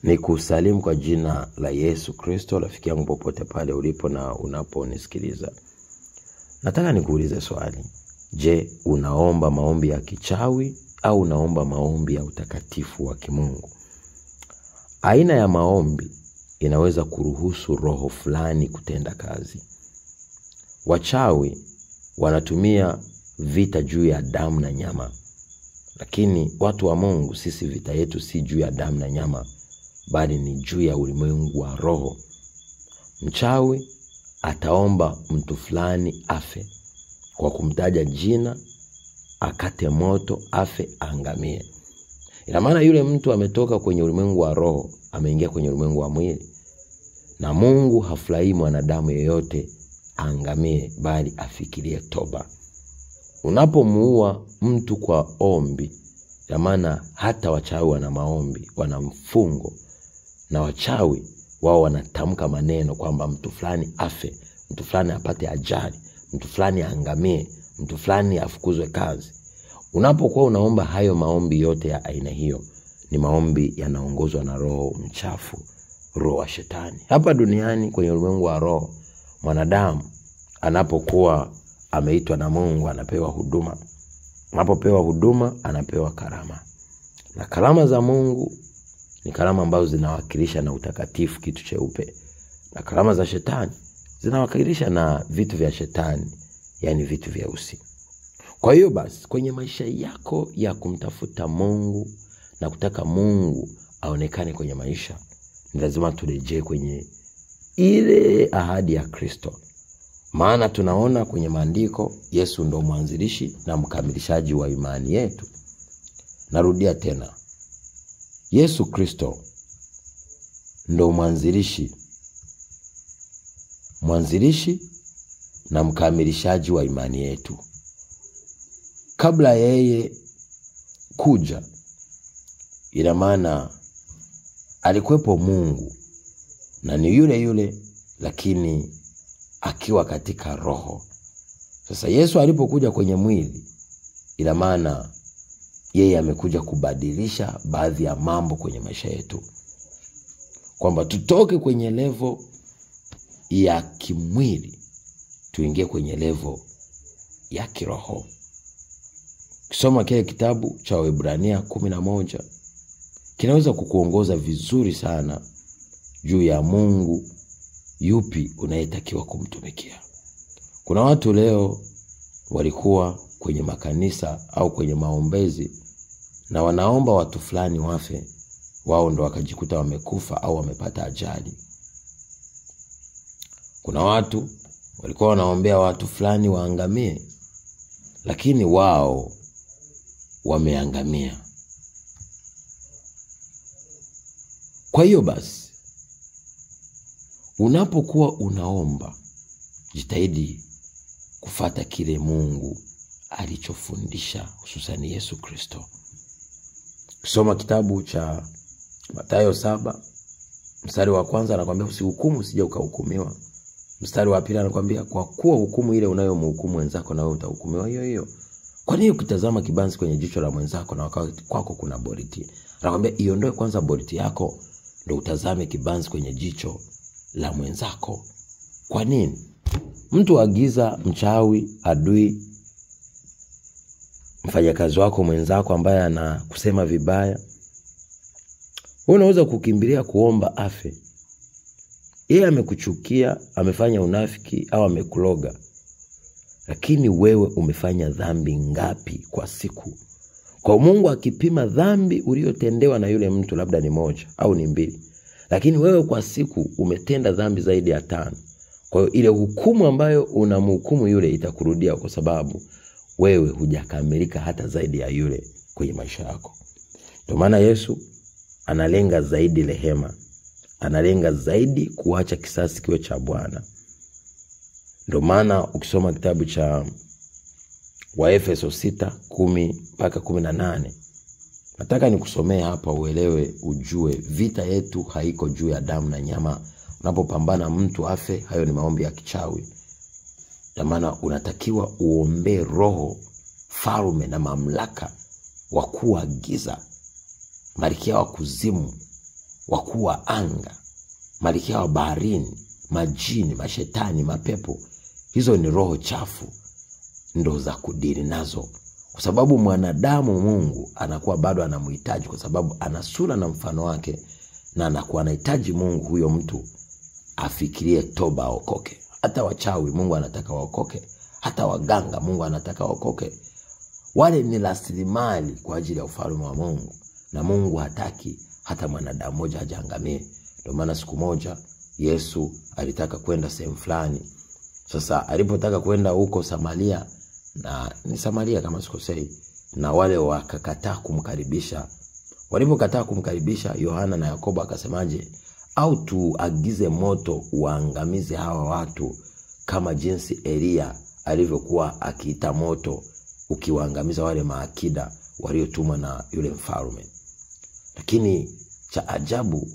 Ni kusalimu kwa jina la Yesu Kristo, rafiki yangu popote pale ulipo na unaponisikiliza. Nataka nikuulize swali. Je, unaomba maombi ya kichawi au unaomba maombi ya utakatifu wa kimungu? Aina ya maombi inaweza kuruhusu roho fulani kutenda kazi. Wachawi wanatumia vita juu ya damu na nyama. Lakini watu wa Mungu, sisi vita yetu si juu ya damu na nyama, bali ni juu ya ulimwengu wa roho. Mchawi ataomba mtu fulani afe kwa kumtaja jina, akate moto, afe, angamie. Ina maana yule mtu ametoka kwenye ulimwengu wa roho, ameingia kwenye ulimwengu wa mwili. Na Mungu hafurahi mwanadamu yeyote angamie, bali afikirie toba. Unapomuua mtu kwa ombi, ya maana hata wachawi wana maombi, wana mfungo. Na wachawi wao wanatamka maneno kwamba mtu fulani afe, mtu fulani apate ajali, mtu fulani angamie, mtu fulani afukuzwe kazi. Unapokuwa unaomba hayo maombi yote ya aina hiyo, ni maombi yanaongozwa na roho mchafu, roho wa shetani. Hapa duniani kwenye ulimwengu wa roho, mwanadamu anapokuwa ameitwa na Mungu anapewa huduma. Anapopewa huduma anapewa karama. Na karama za Mungu ni karama ambazo zinawakilisha na utakatifu, kitu cheupe. Na karama za shetani zinawakilisha na vitu vya shetani, yani vitu vyeusi. Kwa hiyo basi, kwenye maisha yako ya kumtafuta Mungu na kutaka Mungu aonekane kwenye maisha, ni lazima turejee kwenye ile ahadi ya Kristo. Maana tunaona kwenye maandiko Yesu ndo mwanzilishi na mkamilishaji wa imani yetu. Narudia tena. Yesu Kristo ndo mwanzilishi na mkamilishaji wa imani yetu. Kabla yeye kuja, ina maana alikuwepo Mungu na ni yule yule, lakini akiwa katika roho. Sasa Yesu alipokuja kwenye mwili, ina maana yeye amekuja kubadilisha baadhi ya mambo kwenye maisha yetu, kwamba tutoke kwenye level ya kimwili tuingie kwenye level ya kiroho. Kisoma kile kitabu cha Waebrania 11 kinaweza kukuongoza vizuri sana juu ya Mungu yupi unayetakiwa kumtumikia. Kuna watu leo walikuwa kwenye makanisa au kwenye maombezi na wanaomba watu fulani wafe, wao ndo wakajikuta wamekufa au wamepata ajali. Kuna watu walikuwa wanaombea watu fulani waangamie, lakini wao wameangamia. Kwa hiyo basi, unapokuwa unaomba, jitahidi kufuata kile Mungu alichofundisha, hususan Yesu Kristo. Soma kitabu cha Mathayo 7, mstari wa kwanza anakuambia usihukumu usije ukahukumiwa. Mstari wa pili anakuambia kwa kuwa hukumu ile unayomhukumu wenzako na wewe utahukumiwa hiyo hiyo. Kwa nini ukitazama kibanzi kwenye jicho la mwenzako na kwako kuna boriti? Anakuambia iondoe kwanza boriti yako ndio utazame kibanzi kwenye jicho la mwenzako. Kwa nini? Mtu agiza, mchawi, adui, mfanyakazi wako mwenzako ambaye anakusema vibaya, unaweza kukimbilia kuomba afe. Yeye amekuchukia, amefanya unafiki au amekuloga. Lakini wewe umefanya dhambi ngapi kwa siku? Kwa Mungu akipima dhambi uliotendewa na yule mtu labda ni 1 au ni 2. Lakini wewe kwa siku umetenda dhambi zaidi ya 5. Kwa hiyo ile hukumu ambayo unamhukumu yule itakurudia, kwa sababu wewe hujakamilika hata zaidi ya yule kwenye maisha yako. Ndio maana Yesu analenga zaidi rehema. Analenga zaidi kuacha kisasi kiwe cha Bwana. Ndio maana ukisoma kitabu cha Waefeso 6:10-18, nataka nikusomee hapa uelewe, ujue vita yetu haiko juu ya damu na nyama. Unapopambana mtu afe, hayo ni maombi ya kichawi. Kwa maana unatakiwa uombe roho, falme na mamlaka, wakuu wa giza, malkia wa kuzimu, wakuu wa anga, malkia wa baharini, majini, mashetani, mapepo. Hizo ni roho chafu, ndo za kudili nazo. Kwa sababu mwanadamu Mungu anakuwa bado anamhitaji, kwa sababu ana sura na mfano wake, na anakuwa anahitaji Mungu huyo mtu afikirie toba, aokoke. Hata wachawi Mungu anataka waokoke, hata waganga Mungu anataka waokoke. Wale ni rasilimali kwa ajili ya ufalme wa Mungu, na Mungu hataki hata mwanadamu mmoja ajangamie. Ndio maana siku moja Yesu alitaka kwenda sehemu fulani. Sasa alipotaka kwenda huko Samaria, na ni Samaria kama sikosei, na wale wakakataa kumkaribisha. Walipokataa kumkaribisha, Yohana na Yakobo akasemaje, au tuagize moto uangamize hawa watu kama jinsi Elia alivyokuwa akiita moto ukiwaangamiza wale maakida waliotumwa na yule mfalme. Lakini cha ajabu,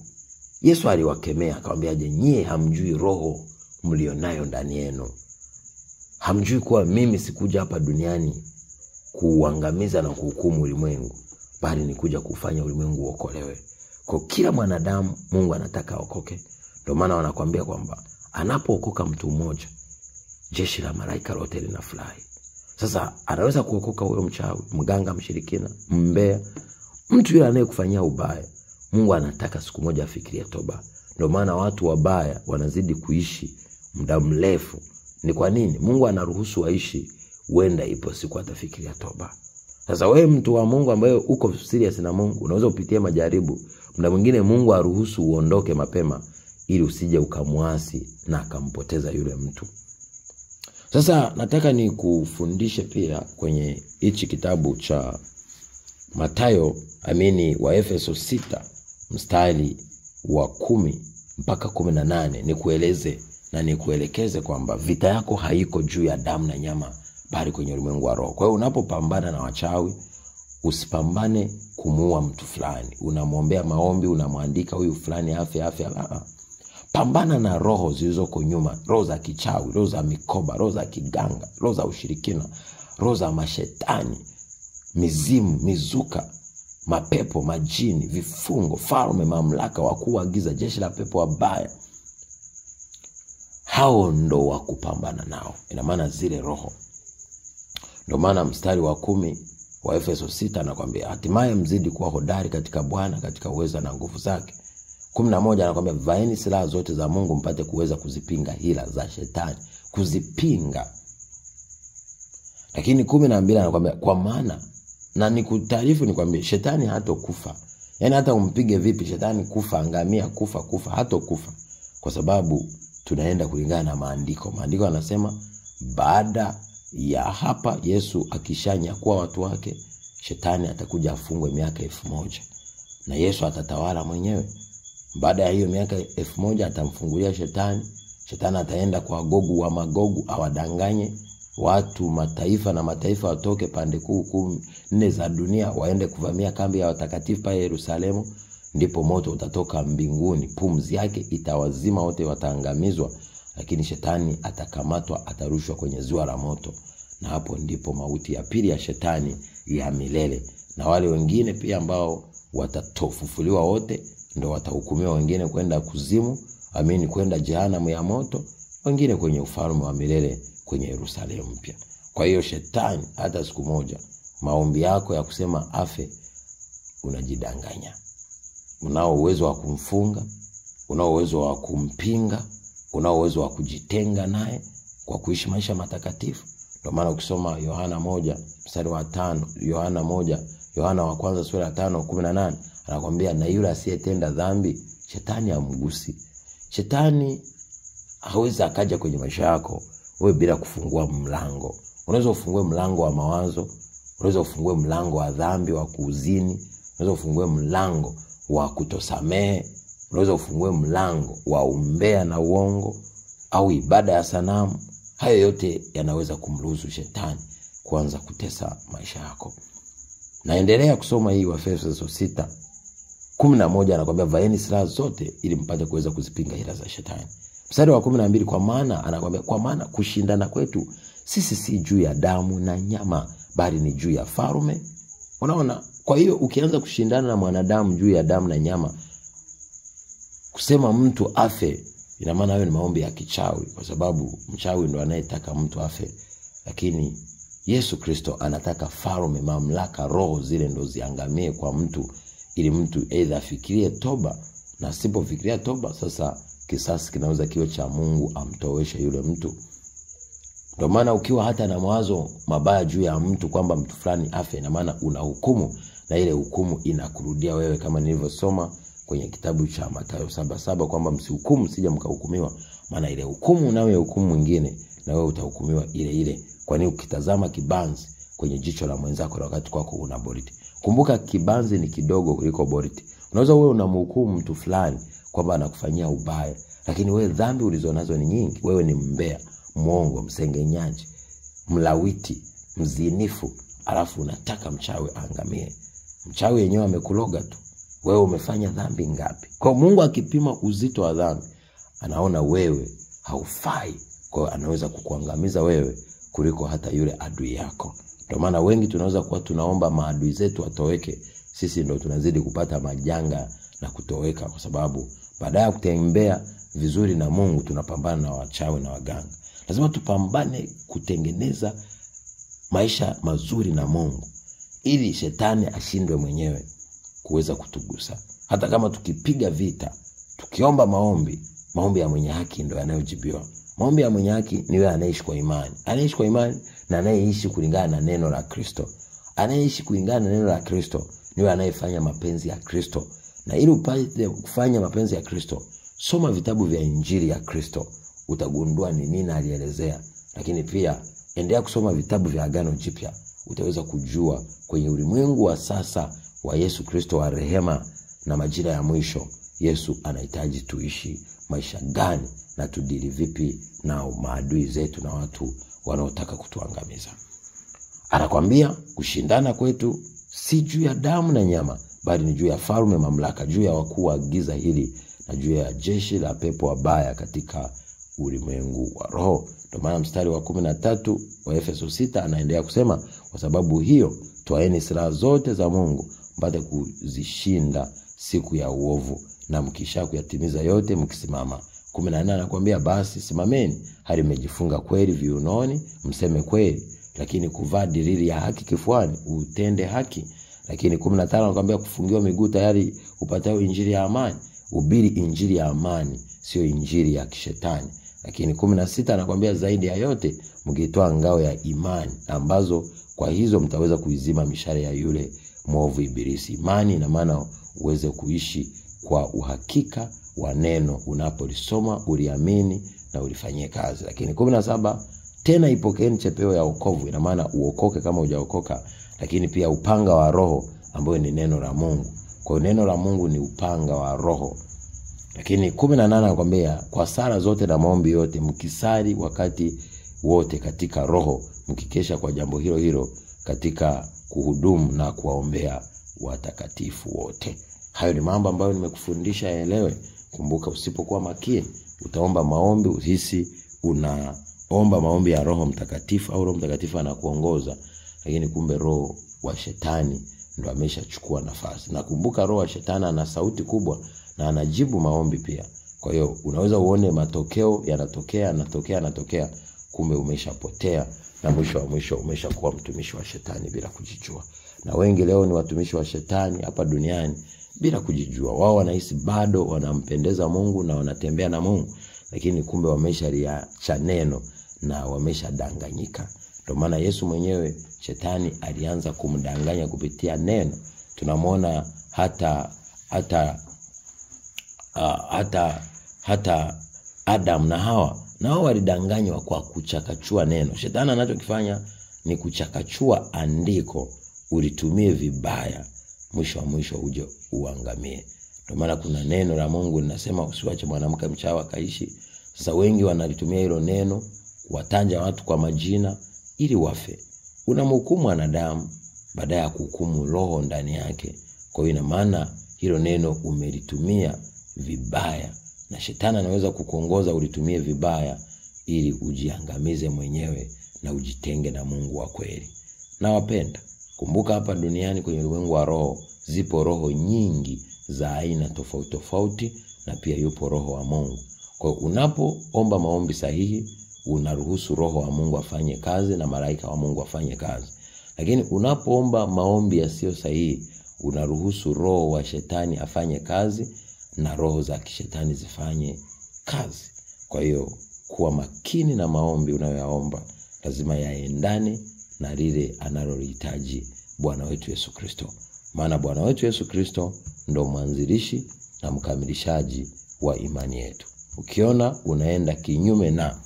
Yesu aliwakemea akamwambiaje, nyie hamjui roho mlionayo ndani yenu. Hamjui kuwa mimi sikuja hapa duniani kuangamiza na kuhukumu ulimwengu, bali nikuja kufanya ulimwengu uokolewe. Kwa kila mwanadamu Mungu anataka aokoke. Ndio maana wanakuambia kwamba anapookoka mtu mmoja, jeshi la malaika lote linafurahi. Sasa anaweza kuokoka huyo mchawi, mganga, mshirikina, mbea, mtu yule anayekufanyia ubaya. Mungu anataka siku moja afikirie toba. Ndio maana watu wabaya wanazidi kuishi muda mrefu. Ni kwa nini? Mungu anaruhusu waishi, huenda ipo siku atafikiria toba. Sasa wewe mtu wa Mungu ambaye uko serious na Mungu, unaweza upitie majaribu. Muda mwingine Mungu aruhusu uondoke mapema ili usije ukamwasi na akampoteza yule mtu. Sasa nataka ni kufundishe pia kwenye hichi kitabu cha Mathayo, wa Efeso 6 mstari wa 10 mpaka 18, nikueleze na nikuelekeze kwamba vita yako haiko juu ya damu na nyama, bali kwenye ulimwengu wa roho. Kwa hiyo unapopambana na wachawi, usipambane kumuua mtu fulani, unamwombea maombi, unamwandika huyu fulani afe. Pambana na roho zilizoko nyuma, roho za kichawi, roho za mikoba, roho za kiganga, roho za ushirikina, roho za mashetani, mizimu, mizuka, mapepo, majini, vifungo, falme, mamlaka, wakuu wa giza, jeshi la pepo wabaya. Hao ndo wa kupambana nao. Ina maana zile roho. Ndio maana mstari wa 10 wa Efeso 6 anakuambia, hatimaye mzidi kuwa hodari katika Bwana, katika uweza na nguvu zake. 11 anakuambia, vaeni silaha zote za Mungu mpate kuweza kuzipinga hila za shetani. Kuzipinga. Lakini 12 anakuambia, kwa maana, na nikutaarifu nikwambie, shetani hatakufa. Yaani hata umpige vipi shetani kufa, angamia, kufa, hatakufa. Kwa sababu tunaenda kulingana na maandiko. Maandiko yanasema baada ya hapa Yesu akishanyakuwa watu wake, shetani atakuja afungwe miaka 1000. Na Yesu atatawala mwenyewe. Baada ya hiyo miaka 1000 atamfungulia shetani. Shetani ataenda kwa Gogu wa Magogu awadanganye watu, mataifa na mataifa watoke pande kuu 4 za dunia waende kuvamia kambi ya watakatifu pale Yerusalemu. Ndipo moto utatoka mbinguni, pumzi yake itawazima, wote wataangamizwa. Lakini shetani atakamatwa, atarushwa kwenye ziwa la moto. Na hapo ndipo mauti ya pili ya shetani ya milele. Na wale wengine pia ambao watatofufuliwa wote, ndo watahukumiwa, wengine kwenda kuzimu, kwenda jehanamu ya moto, wengine kwenye ufalme wa milele kwenye Yerusalemu mpya. Kwa hiyo shetani hata siku moja maombi yako ya kusema afe, unajidanganya. Unao uwezo wa kumfunga, unao uwezo wa kumpinga, unao uwezo wa kujitenga naye kwa kuishi maisha matakatifu. Ndio maana ukisoma Yohana 1 mstari wa 5, Yohana wa kwanza sura ya 5:18, anakuambia, na yule asiyetenda dhambi shetani hamgusi. Shetani hawezi akaja kwenye maisha yako wewe bila kufungua mlango. Unaweza ufungue mlango wa mawazo, unaweza ufungue mlango wa dhambi, wa kuuzini, unaweza ufungue mlango wa kutosamehe, unaweza ufungue mlango wa umbea na uongo au ibada ya sanamu. Hayo yote yanaweza kumruhusu shetani kuanza kutesa maisha yako. Naendelea kusoma hii wa Efeso 6:11, anakuambia vaeni silaha zote ili mpate kuweza kuzipinga hila za shetani. Mstari wa 12, kwa maana anakuambia, kwa maana kushindana kwetu sisi si juu ya damu na nyama, bali ni juu ya falme. Unaona? Kwa hiyo ukianza kushindana na mwanadamu juu ya damu na nyama, kusema mtu afe, ina maana hayo ni maombi ya kichawi, kwa sababu mchawi ndo anayetaka mtu afe. Lakini Yesu Kristo anataka falme, mamlaka, roho zile ndo ziangamie kwa mtu, ili mtu aidha afikirie toba, na asipofikiria toba, sasa kisasi kinaweza kiwe cha Mungu amtoweshe yule mtu. Ndio maana ukiwa hata na mawazo mabaya juu ya mtu kwamba mtu fulani afe, ina maana una hukumu, na ile hukumu inakurudia wewe, kama nilivyosoma kwenye kitabu cha Mathayo 7:7 kwamba msihukumu sije mkahukumiwa. Maana ile hukumu unayohukumu mwingine, na wewe utahukumiwa ile ile. Kwani ukitazama kibanzi kwenye jicho la mwenzako na wakati kwako una boriti. Kumbuka kibanzi ni kidogo kuliko boriti. Unaweza wewe unamhukumu mtu fulani kwamba anakufanyia ubaya, lakini wewe dhambi ulizonazo ni nyingi. Wewe ni mbea, mwongo, msengenyaji, mlawiti, mzinifu, alafu unataka mchawi aangamie. Mchawi yenyewe amekuloga tu. Wewe umefanya dhambi ngapi? Kwa Mungu akipima uzito wa dhambi, anaona wewe haufai, kwa anaweza kukuangamiza wewe kuliko hata yule adui yako. Ndio maana wengi tunaweza kuwa tunaomba maadui zetu watoweke, sisi ndio tunazidi kupata majanga na kutoweka, kwa sababu baada ya kutembea vizuri na Mungu tunapambana na wachawi na waganga. Lazima tupambane kutengeneza maisha mazuri na Mungu, ili shetani ashindwe mwenyewe kuweza kutugusa. Hata kama tukipiga vita, tukiomba maombi ya mwenye haki ndio yanayojibiwa. Maombi ya mwenye haki ni yule anaishi kwa imani. Anaishi kwa imani na anayeishi kulingana na neno la Kristo. Anayeishi kulingana na neno la Kristo ni yule anayefanya mapenzi ya Kristo. Na ili upate kufanya mapenzi ya Kristo, soma vitabu vya Injili ya Kristo, utagundua ni nini alielezea. Lakini pia endelea kusoma vitabu vya Agano Jipya, utaweza kujua kwenye ulimwengu wa sasa wa Yesu Kristo wa rehema na majira ya mwisho, Yesu anahitaji tuishi maisha gani na tudili vipi na maadui zetu na watu wanaotaka kutuangamiza. Anakuambia kushindana kwetu si juu ya damu na nyama, bali ni juu ya falme, mamlaka, juu ya wakuu wa giza hili, na juu ya jeshi la pepo wabaya katika ulimwengu wa roho. Ndio maana mstari wa 13 wa Efeso 6 anaendelea kusema, kwa sababu hiyo twaeni silaha zote za Mungu mpate kuzishinda siku ya uovu, na mkisha kuyatimiza yote mkisimama. 14 anakuambia basi simameni hali mmejifunga kweli viunoni, mseme kweli, lakini kuvaa diriri ya haki kifuani, utende haki. Lakini 15 anakuambia kufungiwa miguu tayari upatao injili ya amani. Ubiri injili ya amani, sio injili ya kishetani. Lakini 16 anakuambia zaidi ya yote mkitoa ngao ya imani, ambazo kwa hizo mtaweza kuizima mishale ya yule mwovu ibilisi. Imani ina maana uweze kuishi kwa uhakika wa neno, unapolisoma, uliamini na ulifanyie kazi. Lakini 17 tena ipokeeni chepeo ya wokovu, ina maana uokoke kama hujaokoka, lakini pia upanga wa roho ambao ni neno la Mungu. Kwa neno la Mungu ni upanga wa roho. Lakini 18 anakuambia kwa sala zote na maombi yote mkisali wakati wote katika roho, mkikesha kwa jambo hilo hilo katika kuhudumu na kuwaombea watakatifu wote. Hayo ni mambo ambayo nimekufundisha yaelewe. Kumbuka, usipokuwa makini utaomba maombi uhisi unaomba maombi ya Roho Mtakatifu au Roho Mtakatifu anakuongoza, lakini kumbe roho wa shetani ndo ameshachukua nafasi. Na kumbuka, roho wa shetani ana sauti kubwa na anajibu maombi pia. Kwa hiyo unaweza uone matokeo yanatokea, kumbe umeshapotea, na mwisho wa mwisho umeshakuwa mtumishi wa shetani bila kujijua. Na wengi leo ni watumishi wa shetani hapa duniani bila kujijua. Wao wanahisi bado wanampendeza Mungu na wanatembea na Mungu, lakini kumbe wameshaliacha neno na wameshadanganyika. Ndio maana Yesu mwenyewe shetani alianza kumdanganya kupitia neno. Tunamwona hata Adam na Hawa, nao walidanganywa kwa kuchakachua neno. Shetani anachokifanya ni kuchakachua andiko ulitumie vibaya, mwisho wa mwisho uje uangamie. Ndio maana kuna neno la Mungu linasema usiwache mwanamke mchawi akaishi. Sasa wengi wanalitumia hilo neno kuwatanja watu kwa majina ili wafe. Unamhukumu wanadamu baada ya kuhukumu roho ndani yake. Kwa hiyo ina maana hilo neno umelitumia vibaya, na shetani anaweza kukuongoza ulitumie vibaya ili ujiangamize mwenyewe na ujitenge na Mungu wa kweli. Na wapenda, kumbuka hapa duniani kwenye ulimwengu wa roho zipo roho nyingi za aina tofauti tofauti, na pia yupo Roho wa Mungu. Kwa hiyo unapoomba maombi sahihi, unaruhusu Roho wa Mungu afanye kazi na malaika wa Mungu afanye kazi. Lakini unapoomba maombi yasiyo sahihi, unaruhusu roho wa shetani afanye kazi na roho za kishetani zifanye kazi. Kwa hiyo kuwa makini na maombi unayoyaomba, lazima yaendane na lile analolihitaji Bwana wetu Yesu Kristo. Maana Bwana wetu Yesu Kristo ndo mwanzilishi na mkamilishaji wa imani yetu. Ukiona unaenda kinyume na,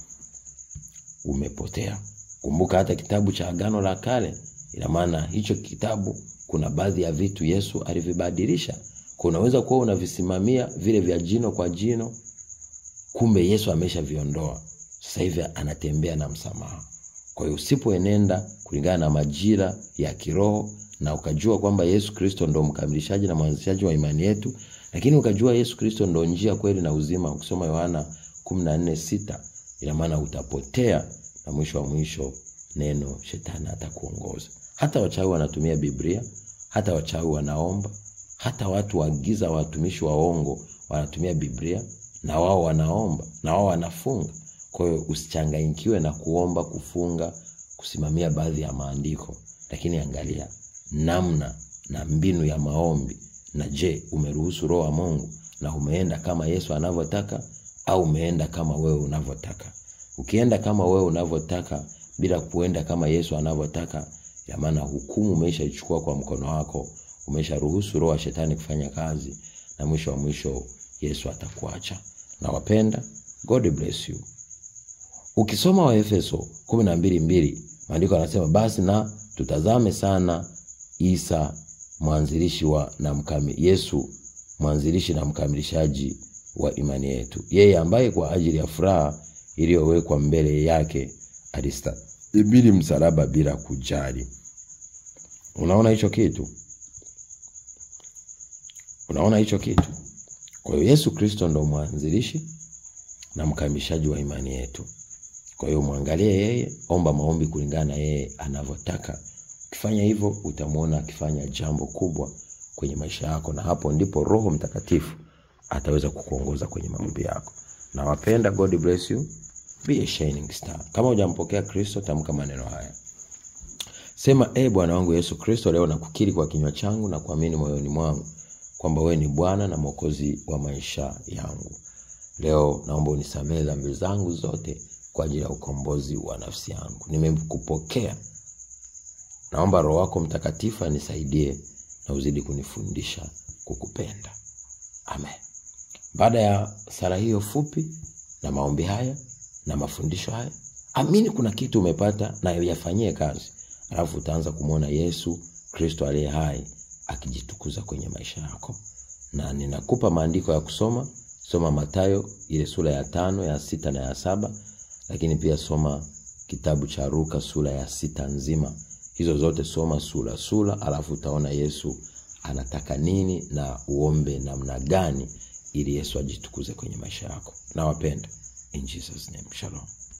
umepotea. Kumbuka hata kitabu cha Agano la Kale, ina maana hicho kitabu kuna baadhi ya vitu Yesu alivibadilisha. Unaweza kuwa unavisimamia vile vya jino kwa jino, kumbe Yesu ameshaviondoa. Sasa hivi anatembea na msamaha. Kwa hiyo usipoenenda kulingana na majira ya kiroho, na ukajua kwamba Yesu Kristo ndo mkamilishaji na mwanzishaji wa imani yetu, lakini ukajua Yesu Kristo ndo njia, kweli na uzima, ukisoma Yohana 14:6, ina maana utapotea, na mwisho wa mwisho neno shetani atakuongoza. Hata wachawi wanatumia Biblia, hata wachawi wanaomba, hata watu wa giza, watumishi wa uongo wanatumia Biblia, na wao wanaomba, na wao wanafunga. Kwa hiyo usichanganyikiwe na kuomba, kufunga, kusimamia baadhi ya maandiko, lakini angalia namna na mbinu ya maombi. Na je, umeruhusu Roho wa Mungu na umeenda kama Yesu anavyotaka, au umeenda kama wewe unavyotaka? Ukienda kama wewe unavyotaka bila kuenda kama Yesu anavyotaka, ya maana hukumu umeshaichukua kwa mkono wako, umesharuhusu roho ya shetani kufanya kazi, na mwisho wa mwisho Yesu atakuacha. Na wapenda, God bless you. Ukisoma Waefeso 12:2, maandiko yanasema basi na tutazame sana Isa mwanzilishi Yesu mwanzilishi na mkamilishaji wa imani yetu. Yeye ambaye kwa ajili ya furaha iliyowekwa mbele yake alistahimili msalaba bila kujali. Unaona hicho kitu? Unaona hicho kitu? Kwa hiyo Yesu Kristo ndo mwanzilishi na mkamilishaji wa imani yetu. Kwa hiyo muangalie yeye, omba maombi kulingana na yeye anavyotaka. Ukifanya hivyo utamuona akifanya jambo kubwa kwenye maisha yako, na hapo ndipo Roho Mtakatifu ataweza kukuongoza kwenye maombi yako. Na wapenda, God bless you. Be a shining star. Kama hujampokea Kristo, tamka maneno haya. Sema, Bwana wangu Yesu Kristo, leo nakukiri kwa kinywa changu na kuamini moyoni mwangu kwamba wewe ni Bwana na Mwokozi wa maisha yangu. Leo naomba unisamehe dhambi zangu zote kwa ajili ya ukombozi wa nafsi yangu. Nimekupokea. Naomba Roho wako Mtakatifu anisaidie na uzidi kunifundisha kukupenda. Amen. Baada ya sala hiyo fupi na maombi haya na mafundisho haya, amini kuna kitu umepata na yafanyie kazi. Alafu utaanza kumuona Yesu Kristo aliye hai akijitukuza kwenye maisha yako. Na ninakupa maandiko ya kusoma. Soma Mathayo ile sura ya 5, ya 6 na ya 7. Lakini pia soma kitabu cha Luka sura ya 6 nzima. Hizo zote soma sura, alafu utaona Yesu anataka nini na uombe namna gani ili Yesu ajitukuze kwenye maisha yako. Na wapenda, in Jesus name, shalom.